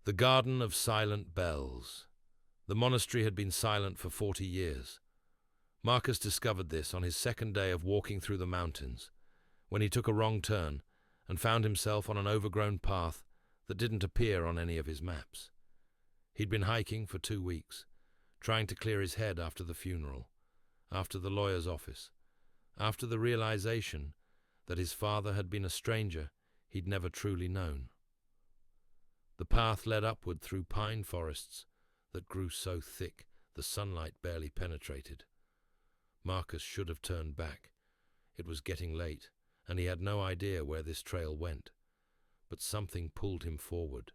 The Garden of Silent Bells. The monastery had been silent for 40 years. Marcus discovered this on his second day of walking through the mountains, when he took a wrong turn and found himself on an overgrown path that didn't appear on any of his maps. He'd been hiking for 2 weeks, trying to clear his head after the funeral, after the lawyer's office, after the realization that his father had been a stranger he'd never truly known. The path led upward through pine forests that grew so thick the sunlight barely penetrated. Marcus should have turned back. It was getting late, and he had no idea where this trail went. But something pulled him forward.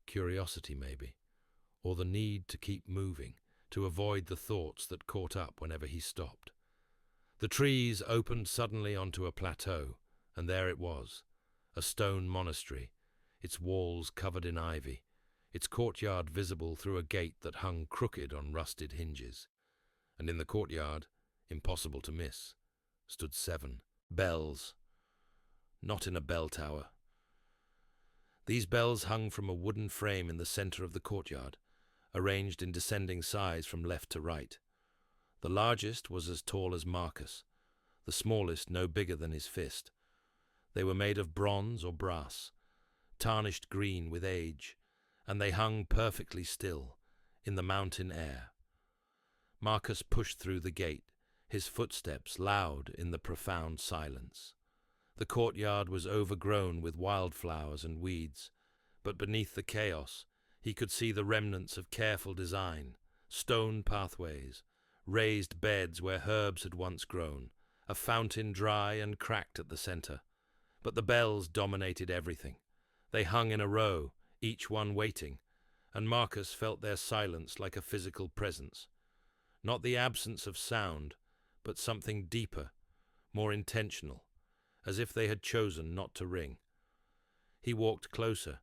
Curiosity, maybe, or the need to keep moving, to avoid the thoughts that caught up whenever he stopped. The trees opened suddenly onto a plateau, and there it was, a stone monastery, its walls covered in ivy, its courtyard visible through a gate that hung crooked on rusted hinges. And in the courtyard, impossible to miss, stood 7 bells, not in a bell tower. These bells hung from a wooden frame in the center of the courtyard, arranged in descending size from left to right. The largest was as tall as Marcus, the smallest no bigger than his fist. They were made of bronze or brass, tarnished green with age, and they hung perfectly still in the mountain air. Marcus pushed through the gate, his footsteps loud in the profound silence. The courtyard was overgrown with wildflowers and weeds, but beneath the chaos he could see the remnants of careful design, stone pathways, raised beds where herbs had once grown, a fountain dry and cracked at the center. But the bells dominated everything. They hung in a row, each one waiting, and Marcus felt their silence like a physical presence. Not the absence of sound, but something deeper, more intentional, as if they had chosen not to ring. He walked closer,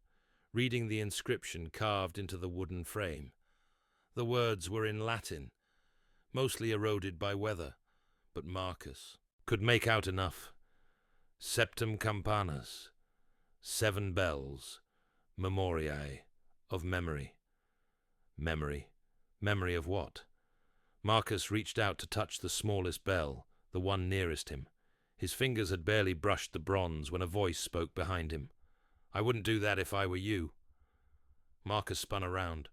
reading the inscription carved into the wooden frame. The words were in Latin, mostly eroded by weather, but Marcus could make out enough. Septem campanas, 7 bells, memoriae, of memory. Memory. Memory of what? Marcus reached out to touch the smallest bell, the one nearest him. His fingers had barely brushed the bronze when a voice spoke behind him. "I wouldn't do that if I were you." Marcus spun around.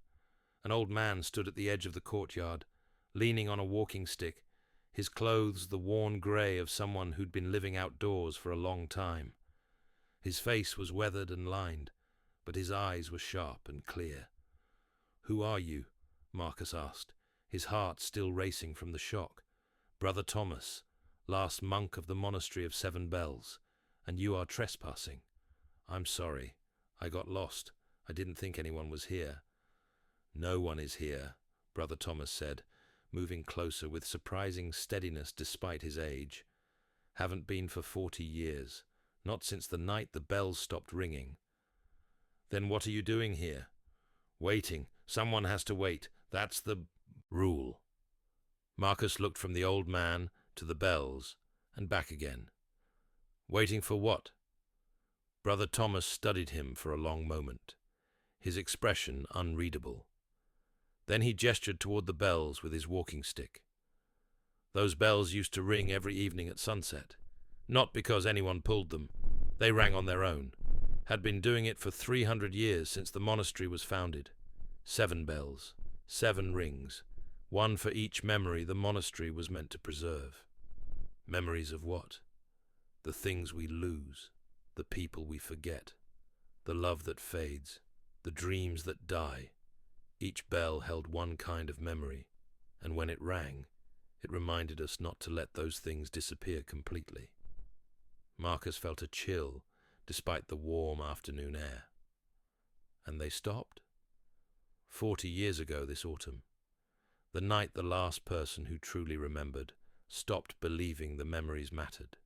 An old man stood at the edge of the courtyard, leaning on a walking stick, his clothes the worn grey of someone who'd been living outdoors for a long time. His face was weathered and lined, but his eyes were sharp and clear. "Who are you?" Marcus asked, his heart still racing from the shock. "Brother Thomas, last monk of the monastery of 7 bells, and you are trespassing." "I'm sorry. I got lost. I didn't think anyone was here." "No one is here," Brother Thomas said, moving closer with surprising steadiness despite his age. "Haven't been for 40 years, not since the night the bells stopped ringing." "Then what are you doing here?" "Waiting. Someone has to wait. That's the rule." Marcus looked from the old man to the bells and back again. "Waiting for what?" Brother Thomas studied him for a long moment, his expression unreadable. Then he gestured toward the bells with his walking stick. "Those bells used to ring every evening at sunset. Not because anyone pulled them. They rang on their own. Had been doing it for 300 years since the monastery was founded. 7 bells, 7 rings, one for each memory the monastery was meant to preserve." Memories of what? The things we lose, the people we forget, the love that fades, the dreams that die. Each bell held one kind of memory, and when it rang, it reminded us not to let those things disappear completely. Marcus felt a chill despite the warm afternoon air. And they stopped? 40 years ago this autumn, the night the last person who truly remembered stopped believing the memories mattered.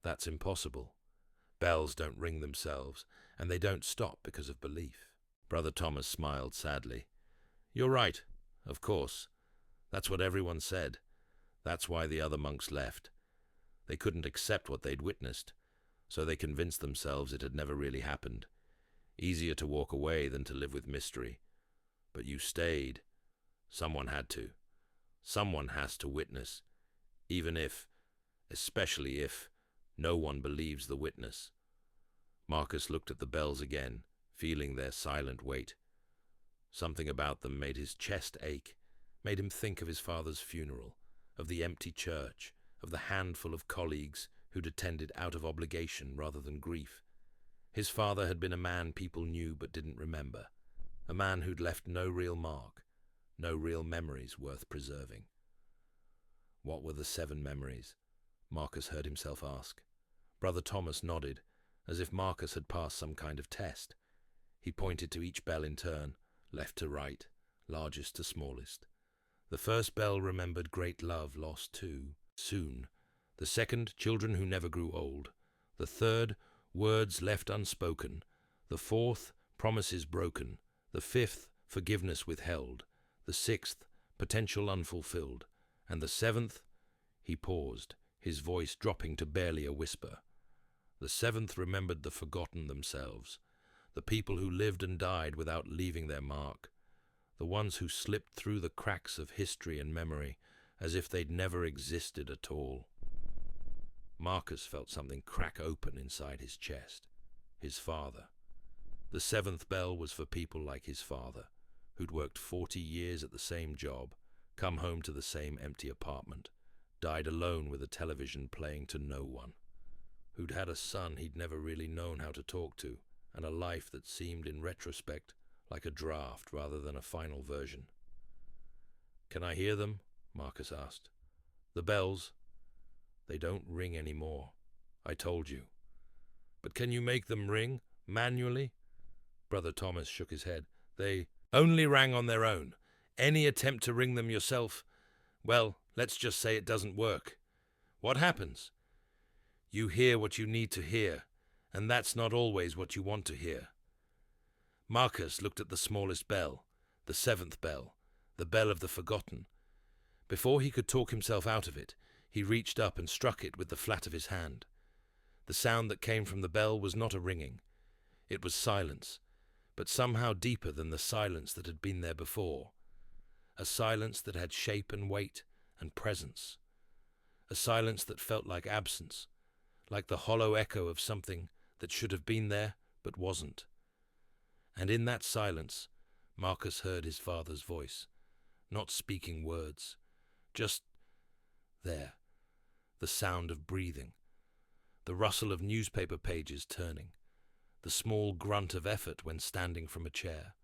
That's impossible. Bells don't ring themselves, and they don't stop because of belief. Brother Thomas smiled sadly. "You're right, of course. That's what everyone said. That's why the other monks left. They couldn't accept what they'd witnessed, so they convinced themselves it had never really happened. Easier to walk away than to live with mystery. But you stayed. Someone had to. Someone has to witness, even if, especially if, no one believes the witness. Marcus looked at the bells again, feeling their silent weight. Something about them made his chest ache, made him think of his father's funeral, of the empty church, of the handful of colleagues who'd attended out of obligation rather than grief. His father had been a man people knew but didn't remember, a man who'd left no real mark, no real memories worth preserving. What were the 7 memories? Marcus heard himself ask. Brother Thomas nodded, as if Marcus had passed some kind of test. He pointed to each bell in turn, left to right, largest to smallest. The first bell remembered great love lost too soon. The second, children who never grew old. The third, words left unspoken. The fourth, promises broken. The fifth, forgiveness withheld. The sixth, potential unfulfilled. And the seventh, he paused, his voice dropping to barely a whisper. The seventh remembered the forgotten themselves, the people who lived and died without leaving their mark, the ones who slipped through the cracks of history and memory as if they'd never existed at all. Marcus felt something crack open inside his chest. His father. The 7th bell was for people like his father, who'd worked 40 years at the same job, come home to the same empty apartment, died alone with a television playing to no one, who'd had a son he'd never really known how to talk to, and a life that seemed, in retrospect, like a draft rather than a final version. "Can I hear them?" Marcus asked. "The bells? They don't ring anymore. I told you. But can you make them ring, manually?" Brother Thomas shook his head. "They only rang on their own. Any attempt to ring them yourself, well, let's just say it doesn't work. What happens? You hear what you need to hear, and that's not always what you want to hear." Marcus looked at the smallest bell, the 7th bell, the bell of the forgotten. Before he could talk himself out of it, he reached up and struck it with the flat of his hand. The sound that came from the bell was not a ringing. It was silence, but somehow deeper than the silence that had been there before. A silence that had shape and weight and presence. A silence that felt like absence, like the hollow echo of something that should have been there but wasn't. And in that silence, Marcus heard his father's voice, not speaking words, just there, the sound of breathing, the rustle of newspaper pages turning, the small grunt of effort when standing from a chair,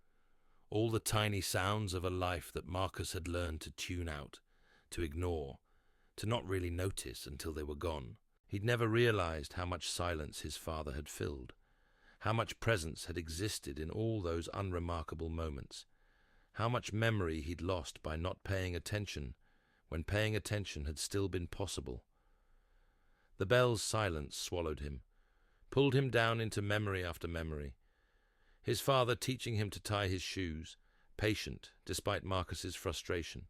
all the tiny sounds of a life that Marcus had learned to tune out, to ignore, to not really notice until they were gone. He'd never realized how much silence his father had filled, how much presence had existed in all those unremarkable moments, how much memory he'd lost by not paying attention when paying attention had still been possible. The bell's silence swallowed him, pulled him down into memory after memory. His father teaching him to tie his shoes, patient despite Marcus's frustration.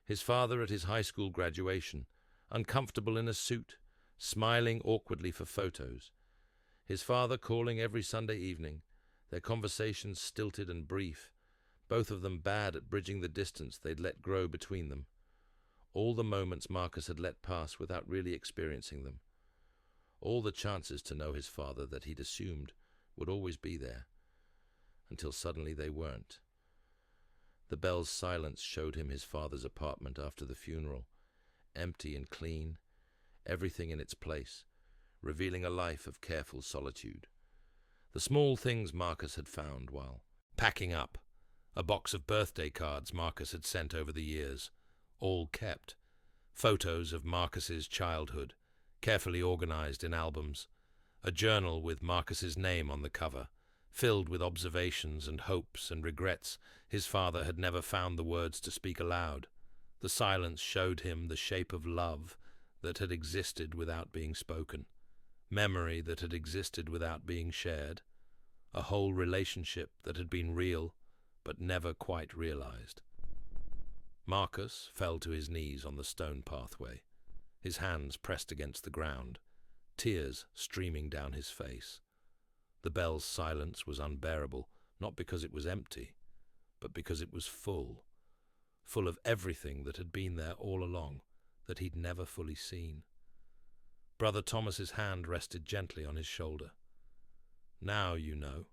His father at his high school graduation, uncomfortable in a suit, smiling awkwardly for photos. His father calling every Sunday evening, their conversations stilted and brief, both of them bad at bridging the distance they'd let grow between them. All the moments Marcus had let pass without really experiencing them. All the chances to know his father that he'd assumed would always be there, until suddenly they weren't. The bell's silence showed him his father's apartment after the funeral, empty and clean, everything in its place, revealing a life of careful solitude. The small things Marcus had found while packing up, a box of birthday cards Marcus had sent over the years, all kept, photos of Marcus's childhood, carefully organized in albums, a journal with Marcus's name on the cover, filled with observations and hopes and regrets his father had never found the words to speak aloud. The silence showed him the shape of love that had existed without being spoken, memory that had existed without being shared, a whole relationship that had been real but never quite realized. Marcus fell to his knees on the stone pathway, his hands pressed against the ground, tears streaming down his face. The bell's silence was unbearable, not because it was empty, but because it was full of everything that had been there all along, that he'd never fully seen. Brother Thomas's hand rested gently on his shoulder. "Now you know,"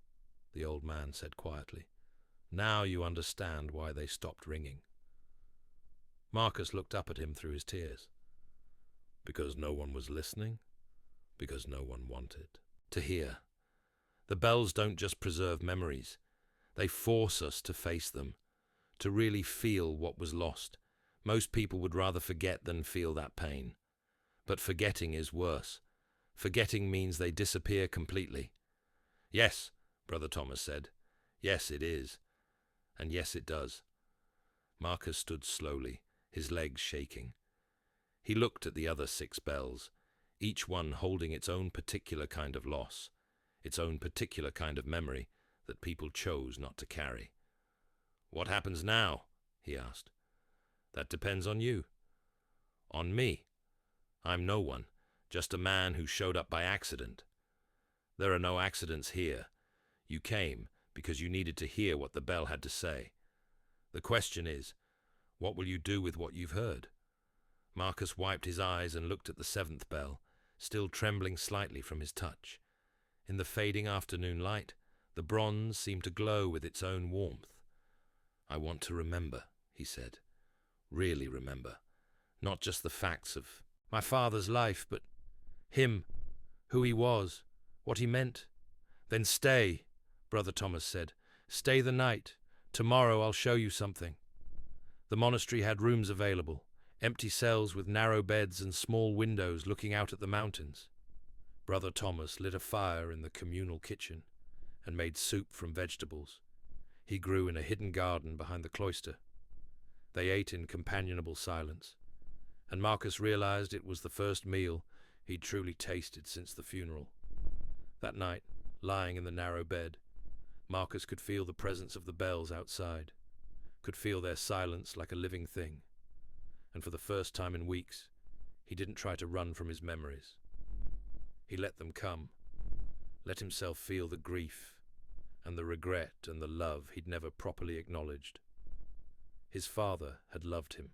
the old man said quietly. "Now you understand why they stopped ringing." Marcus looked up at him through his tears. Because no one was listening? Because no one wanted to hear. The bells don't just preserve memories. They force us to face them, to really feel what was lost. Most people would rather forget than feel that pain. But forgetting is worse. Forgetting means they disappear completely. "Yes," Brother Thomas said. "Yes, it is. And yes, it does." Marcus stood slowly, his legs shaking. He looked at the other 6 bells, each one holding its own particular kind of loss, its own particular kind of memory that people chose not to carry. "What happens now?" he asked. "That depends on you." "On me? I'm no one, just a man who showed up by accident." "There are no accidents here. You came because you needed to hear what the bell had to say. The question is, what will you do with what you've heard?" Marcus wiped his eyes and looked at the 7th bell, still trembling slightly from his touch. In the fading afternoon light, the bronze seemed to glow with its own warmth. "I want to remember," he said. "Really remember. Not just the facts of my father's life, but him, who he was, what he meant." "Then stay," Brother Thomas said. "Stay the night. Tomorrow I'll show you something." The monastery had rooms available, empty cells with narrow beds and small windows looking out at the mountains. Brother Thomas lit a fire in the communal kitchen and made soup from vegetables he grew in a hidden garden behind the cloister. They ate in companionable silence, and Marcus realized it was the first meal he'd truly tasted since the funeral. That night, lying in the narrow bed, Marcus could feel the presence of the bells outside, could feel their silence like a living thing. And for the first time in weeks, he didn't try to run from his memories. He let them come, let himself feel the grief and the regret and the love he'd never properly acknowledged. His father had loved him,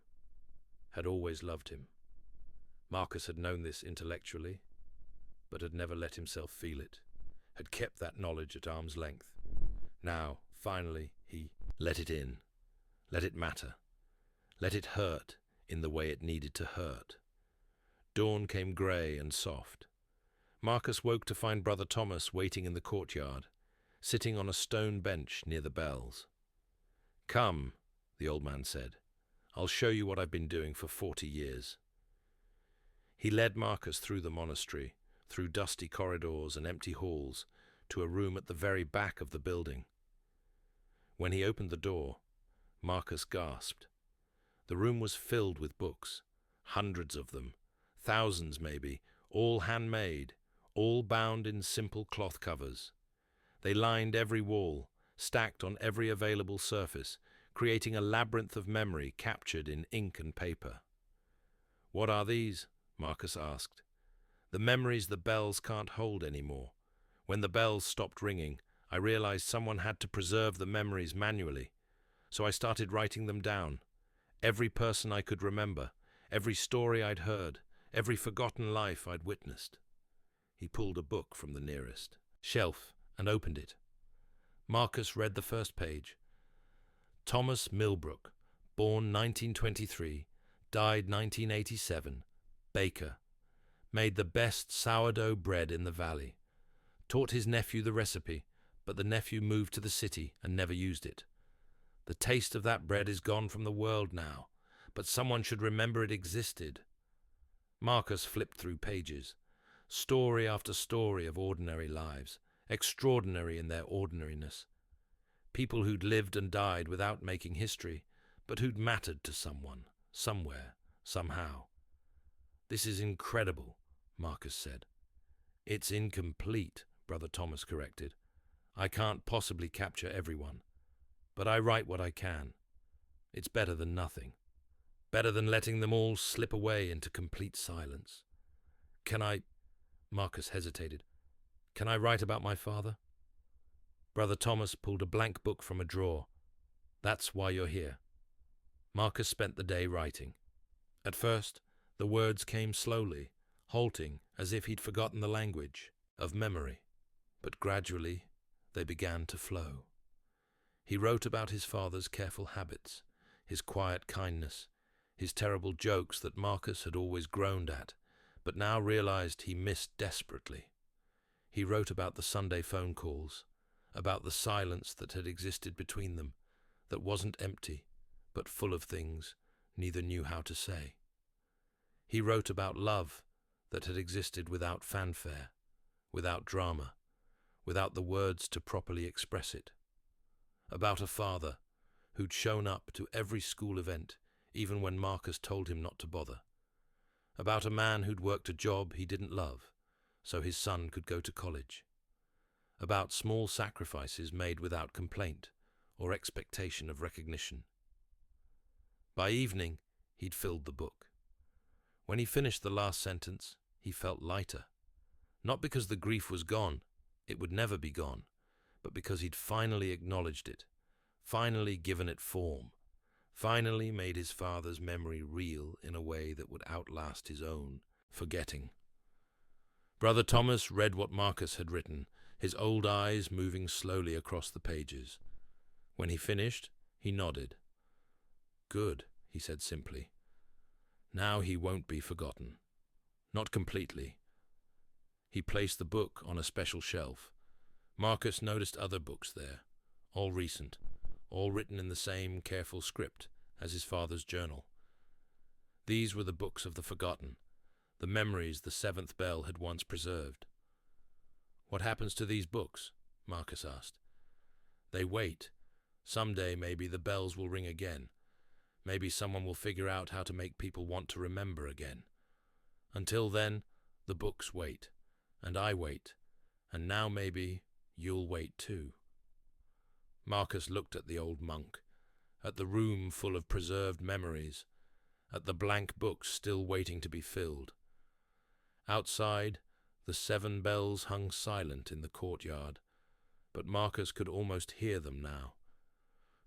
had always loved him. Marcus had known this intellectually, but had never let himself feel it, had kept that knowledge at arm's length. Now, finally, he let it in, let it matter, let it hurt in the way it needed to hurt. Dawn came grey and soft. Marcus woke to find Brother Thomas waiting in the courtyard, sitting on a stone bench near the bells. "Come," the old man said. "I'll show you what I've been doing for 40 years. He led Marcus through the monastery, through dusty corridors and empty halls, to a room at the very back of the building. When he opened the door, Marcus gasped. The room was filled with books, hundreds of them, thousands maybe, all handmade, all bound in simple cloth covers. They lined every wall, stacked on every available surface, creating a labyrinth of memory captured in ink and paper. "What are these?" Marcus asked. "The memories the bells can't hold anymore. When the bells stopped ringing, I realized someone had to preserve the memories manually, so I started writing them down. Every person I could remember, every story I'd heard, every forgotten life I'd witnessed." He pulled a book from the nearest shelf and opened it. Marcus read the first page. "Thomas Milbrook, born 1923, died 1987, baker. Made the best sourdough bread in the valley. Taught his nephew the recipe, but the nephew moved to the city and never used it. The taste of that bread is gone from the world now, but someone should remember it existed." Marcus flipped through pages, story after story of ordinary lives, extraordinary in their ordinariness. People who'd lived and died without making history, but who'd mattered to someone, somewhere, somehow. "This is incredible," Marcus said. "It's incomplete," Brother Thomas corrected. "I can't possibly capture everyone, but I write what I can. It's better than nothing. Better than letting them all slip away into complete silence." "Can I—" Marcus hesitated. "Can I write about my father?" Brother Thomas pulled a blank book from a drawer. "That's why you're here." Marcus spent the day writing. At first, the words came slowly, halting as if he'd forgotten the language of memory. But gradually, they began to flow. He wrote about his father's careful habits, his quiet kindness, his terrible jokes that Marcus had always groaned at, but now realized he missed desperately. He wrote about the Sunday phone calls, about the silence that had existed between them, that wasn't empty, but full of things neither knew how to say. He wrote about love that had existed without fanfare, without drama, without the words to properly express it. About a father who'd shown up to every school event, even when Marcus told him not to bother. About a man who'd worked a job he didn't love, so his son could go to college. About small sacrifices made without complaint or expectation of recognition. By evening, he'd filled the book. When he finished the last sentence, he felt lighter. Not because the grief was gone, it would never be gone, but because he'd finally acknowledged it, finally given it form, finally made his father's memory real in a way that would outlast his own forgetting. Brother Thomas read what Marcus had written, his old eyes moving slowly across the pages. When he finished, he nodded. "Good," he said simply. "Now he won't be forgotten. Not completely." He placed the book on a special shelf. Marcus noticed other books there, all recent, all written in the same careful script as his father's journal. These were the books of the forgotten, the memories the seventh bell had once preserved. "What happens to these books?" Marcus asked. "They wait. Someday maybe the bells will ring again. Maybe someone will figure out how to make people want to remember again. Until then, the books wait, and I wait, and now maybe you'll wait too." Marcus looked at the old monk, at the room full of preserved memories, at the blank books still waiting to be filled. Outside, the 7 bells hung silent in the courtyard, but Marcus could almost hear them now,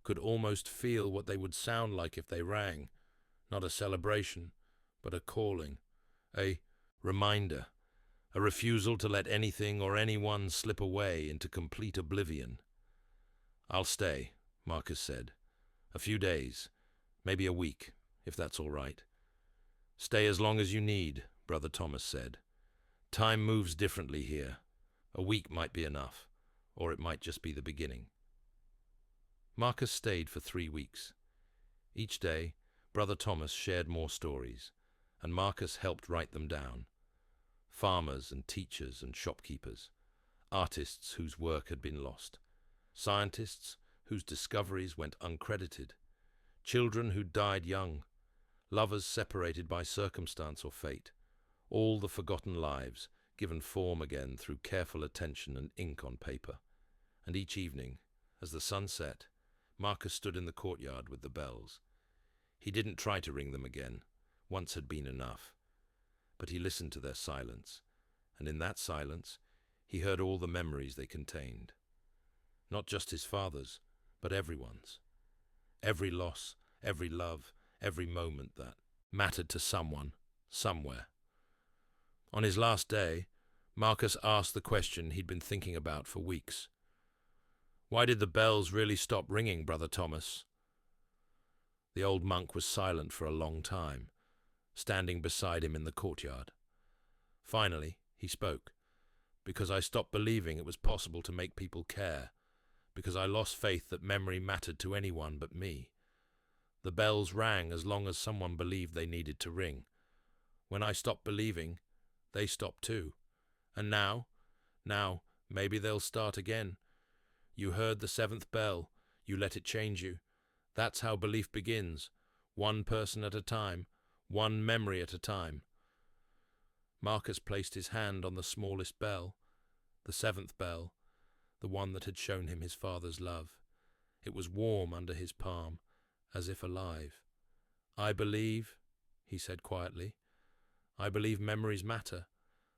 could almost feel what they would sound like if they rang, not a celebration, but a calling, a reminder, a refusal to let anything or anyone slip away into complete oblivion. "I'll stay," Marcus said. "A few days, maybe a week, if that's all right." "Stay as long as you need," Brother Thomas said. "Time moves differently here. A week might be enough, or it might just be the beginning." Marcus stayed for 3 weeks. Each day, Brother Thomas shared more stories, and Marcus helped write them down. Farmers and teachers and shopkeepers, artists whose work had been lost, scientists whose discoveries went uncredited, children who died young, lovers separated by circumstance or fate, all the forgotten lives given form again through careful attention and ink on paper. And each evening, as the sun set, Marcus stood in the courtyard with the bells. He didn't try to ring them again. Once had been enough. But he listened to their silence, and in that silence he heard all the memories they contained. Not just his father's, but everyone's. Every loss, every love, every moment that mattered to someone, somewhere. On his last day, Marcus asked the question he'd been thinking about for weeks. "Why did the bells really stop ringing, Brother Thomas?" The old monk was silent for a long time, standing beside him in the courtyard. Finally, he spoke. "Because I stopped believing it was possible to make people care, because I lost faith that memory mattered to anyone but me. The bells rang as long as someone believed they needed to ring. When I stopped believing, they stopped too. And now, maybe they'll start again. You heard the 7th bell, you let it change you. That's how belief begins, one person at a time, one memory at a time." Marcus placed his hand on the smallest bell, the 7th bell, the one that had shown him his father's love. It was warm under his palm, as if alive. "I believe," he said quietly. "I believe memories matter.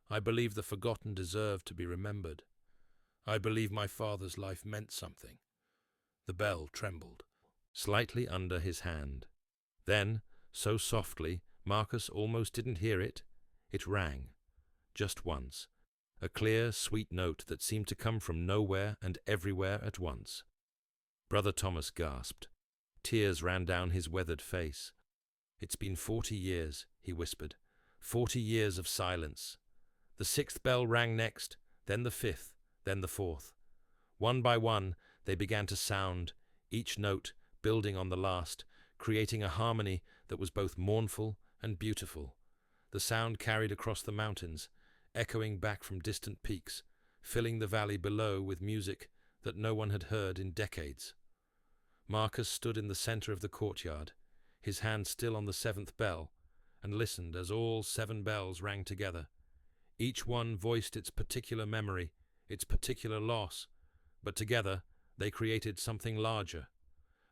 I believe the forgotten deserve to be remembered. I believe my father's life meant something. The bell trembled, slightly under his hand. Then, so softly, Marcus almost didn't hear it, it rang, just once, a clear, sweet note that seemed to come from nowhere and everywhere at once. Brother Thomas gasped. Tears ran down his weathered face. "It's been 40 years," he whispered. 40 years of silence. The 6th bell rang next, then the 5th, then the 4th. One by one, they began to sound, each note building on the last, creating a harmony that was both mournful and beautiful. The sound carried across the mountains, echoing back from distant peaks, filling the valley below with music that no one had heard in decades. Marcus stood in the center of the courtyard, his hand still on the 7th bell, and listened as all 7 bells rang together. Each one voiced its particular memory, its particular loss, but together they created something larger,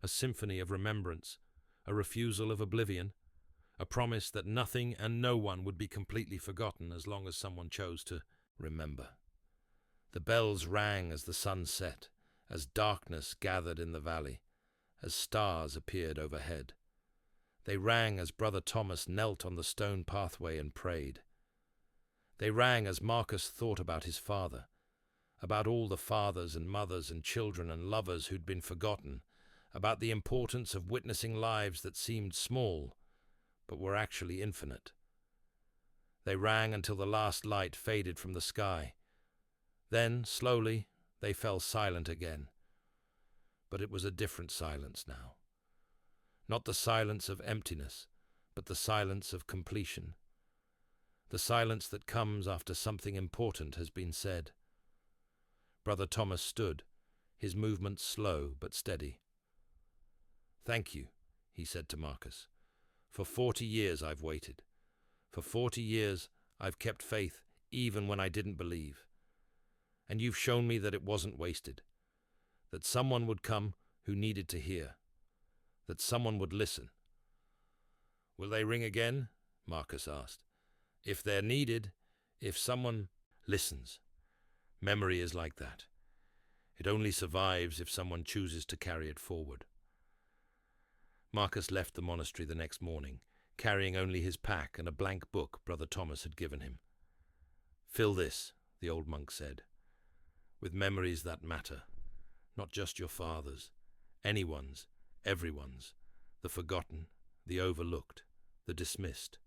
a symphony of remembrance, a refusal of oblivion, a promise that nothing and no one would be completely forgotten as long as someone chose to remember. The bells rang as the sun set, as darkness gathered in the valley, as stars appeared overhead. They rang as Brother Thomas knelt on the stone pathway and prayed. They rang as Marcus thought about his father, about all the fathers and mothers and children and lovers who'd been forgotten, about the importance of witnessing lives that seemed small, but were actually infinite. They rang until the last light faded from the sky. Then, slowly, they fell silent again. But it was a different silence now. Not the silence of emptiness, but the silence of completion. The silence that comes after something important has been said. Brother Thomas stood, his movements slow but steady. "Thank you," he said to Marcus. "For 40 years I've waited. For 40 years I've kept faith even when I didn't believe. And you've shown me that it wasn't wasted, that someone would come who needed to hear, that someone would listen." "Will they ring again?" Marcus asked. "If they're needed, if someone listens. Memory is like that. It only survives if someone chooses to carry it forward." Marcus left the monastery the next morning, carrying only his pack and a blank book Brother Thomas had given him. "Fill this," the old monk said, "with memories that matter, not just your father's, anyone's, everyone's, the forgotten, the overlooked, the dismissed.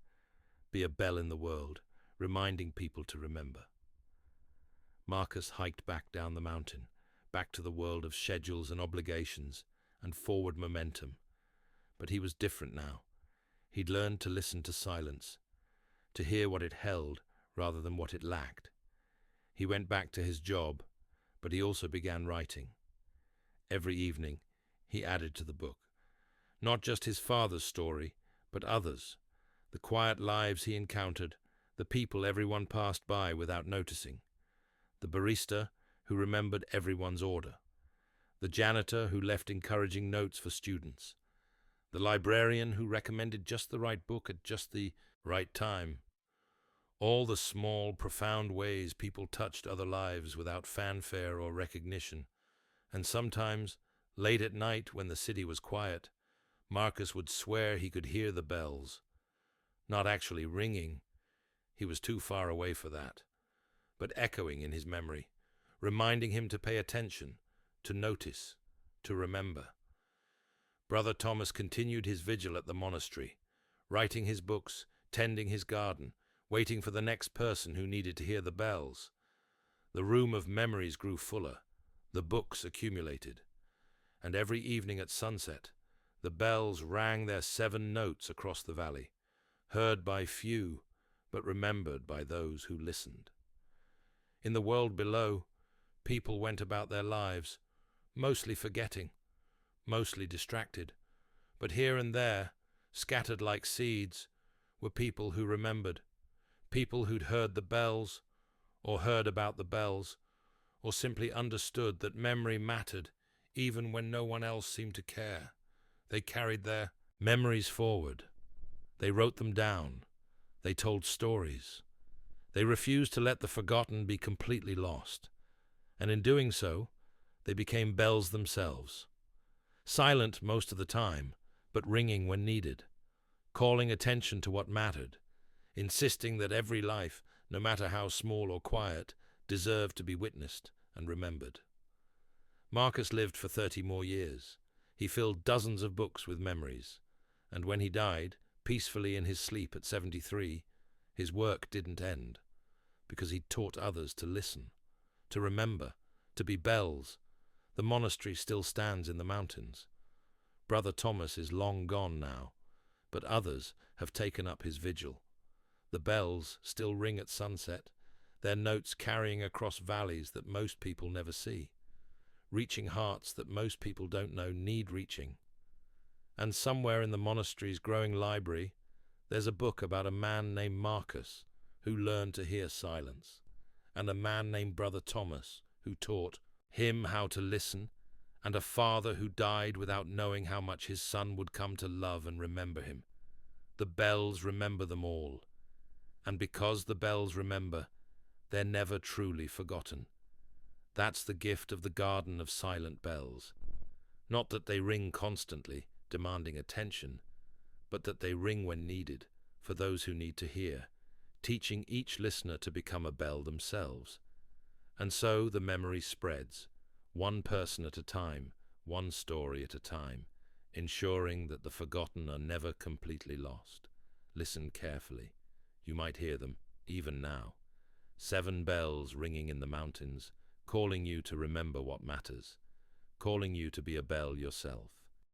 Be a bell in the world, reminding people to remember." Marcus hiked back down the mountain, back to the world of schedules and obligations and forward momentum. But he was different now. He'd learned to listen to silence, to hear what it held rather than what it lacked. He went back to his job, but he also began writing. Every evening, he added to the book. Not just his father's story, but others, the quiet lives he encountered, the people everyone passed by without noticing, the barista who remembered everyone's order, the janitor who left encouraging notes for students, the librarian who recommended just the right book at just the right time. All the small, profound ways people touched other lives without fanfare or recognition. And sometimes, late at night when the city was quiet, Marcus would swear he could hear the bells. Not actually ringing, he was too far away for that, but echoing in his memory, reminding him to pay attention, to notice, to remember. Brother Thomas continued his vigil at the monastery, writing his books, tending his garden, waiting for the next person who needed to hear the bells. The room of memories grew fuller, the books accumulated, and every evening at sunset, the bells rang their 7 notes across the valley, heard by few, but remembered by those who listened. In the world below, people went about their lives, mostly forgetting, mostly distracted, but here and there, scattered like seeds, were people who remembered, people who'd heard the bells, or heard about the bells, or simply understood that memory mattered even when no one else seemed to care. They carried their memories forward. They wrote them down. They told stories. They refused to let the forgotten be completely lost. and in doing so, they became bells themselves. Silent most of the time, but ringing when needed, calling attention to what mattered, insisting that every life, no matter how small or quiet, deserved to be witnessed and remembered. Marcus lived for 30 more years. He filled dozens of books with memories, and when he died, peacefully in his sleep at 73, his work didn't end, because he'd taught others to listen, to remember, to be bells. The monastery still stands in the mountains. Brother Thomas is long gone now, but others have taken up his vigil. The bells still ring at sunset, their notes carrying across valleys that most people never see, reaching hearts that most people don't know need reaching. And somewhere in the monastery's growing library, there's a book about a man named Marcus who learned to hear silence, and a man named Brother Thomas who taught him how to listen, and a father who died without knowing how much his son would come to love and remember him. The bells remember them all, and because the bells remember, they're never truly forgotten. That's the gift of the garden of silent bells. Not that they ring constantly, demanding attention, but that they ring when needed, for those who need to hear, teaching each listener to become a bell themselves. And so the memory spreads, one person at a time, one story at a time, ensuring that the forgotten are never completely lost. Listen carefully. You might hear them, even now. 7 bells ringing in the mountains, calling you to remember what matters, calling you to be a bell yourself.